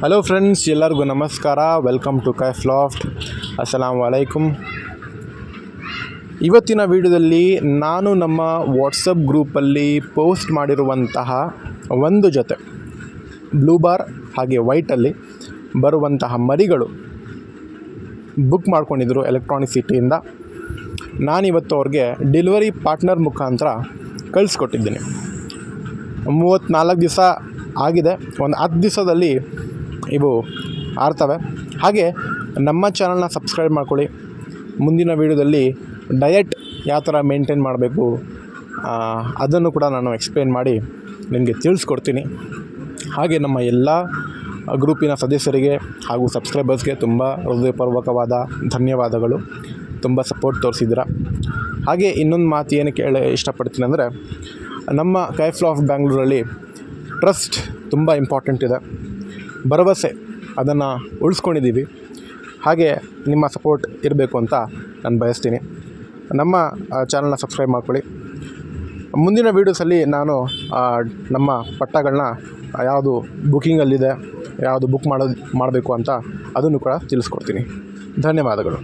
Hello friends, ಎಲ್ಲರಿಗೂ ನಮಸ್ಕಾರ. Welcome to Kaif loft. ಅಸ್ಸಲಾಮು ಅಲೈಕುಮ್. ಇವತ್ತಿನ ವಿಡಿಯೋದಲ್ಲಿ ನಾನು ನಮ್ಮ ವಾಟ್ಸಪ್ ಗ್ರೂಪಲ್ಲಿ ಪೋಸ್ಟ್ ಮಾಡಿರುವಂತಹ ಒಂದು ಜೊತೆ ಬ್ಲೂ ಬಾರ್ ಹಾಗೆ ವೈಟಲ್ಲಿ ಬರುವಂತಹ ಮರಿಗಳು ಬುಕ್ ಮಾಡ್ಕೊಂಡಿದ್ರು ಎಲೆಕ್ಟ್ರಾನಿಕ್ ಸಿಟಿಯಿಂದ. ನಾನಿವತ್ತು ಅವ್ರಿಗೆ ಡೆಲಿವರಿ ಪಾರ್ಟ್ನರ್ ಮುಖಾಂತರ ಕಳಿಸ್ಕೊಟ್ಟಿದ್ದೀನಿ. 34 ದಿವಸ ಆಗಿದೆ. ಒಂದು 10 ದಿವಸದಲ್ಲಿ ಇವು ಆರ್ತವೆ. ಹಾಗೆ ನಮ್ಮ ಚಾನಲ್ನ ಸಬ್ಸ್ಕ್ರೈಬ್ ಮಾಡ್ಕೊಳ್ಳಿ. ಮುಂದಿನ ವೀಡಿಯೋದಲ್ಲಿ ಡಯಟ್ ಯಾವ ಥರ ಮೇಂಟೈನ್ ಮಾಡಬೇಕು ಅದನ್ನು ಕೂಡ ನಾನು ಎಕ್ಸ್ಪ್ಲೇನ್ ಮಾಡಿ ನಿಮಗೆ ತಿಳಿಸ್ಕೊಡ್ತೀನಿ. ಹಾಗೆ ನಮ್ಮ ಎಲ್ಲ ಗ್ರೂಪಿನ ಸದಸ್ಯರಿಗೆ ಹಾಗೂ ಸಬ್ಸ್ಕ್ರೈಬರ್ಸ್ಗೆ ತುಂಬ ಹೃದಯಪೂರ್ವಕವಾದ ಧನ್ಯವಾದಗಳು. ತುಂಬ ಸಪೋರ್ಟ್ ತೋರಿಸಿದ್ದೀರ. ಹಾಗೆ ಇನ್ನೊಂದು ಮಾತು ಏನು ಇಷ್ಟಪಡ್ತೀನಿ ಅಂದರೆ, ನಮ್ಮ ಕೈಫ್ ಲಾಫ್ಟ್ ಬ್ಯಾಂಗ್ಳೂರಲ್ಲಿ ಟ್ರಸ್ಟ್ ತುಂಬ ಇಂಪಾರ್ಟೆಂಟ್ ಇದೆ. ಭರವಸೆ ಅದನ್ನು ಉಳಿಸ್ಕೊಂಡಿದ್ದೀವಿ. ಹಾಗೆ ನಿಮ್ಮ ಸಪೋರ್ಟ್ ಇರಬೇಕು ಅಂತ ನಾನು ಬಯಸ್ತೀನಿ. ನಮ್ಮ ಚಾನಲ್ನ ಸಬ್ಸ್ಕ್ರೈಬ್ ಮಾಡ್ಕೊಳ್ಳಿ. ಮುಂದಿನ ವೀಡಿಯೋಸಲ್ಲಿ ನಾನು ನಮ್ಮ ಪಟ್ಟಗಳನ್ನ ಯಾವುದು ಬುಕ್ಕಿಂಗಲ್ಲಿದೆ, ಯಾವುದು ಬುಕ್ ಮಾಡಬೇಕು ಅಂತ ಅದನ್ನು ಕೂಡ ತಿಳಿಸ್ಕೊಡ್ತೀನಿ. ಧನ್ಯವಾದಗಳು.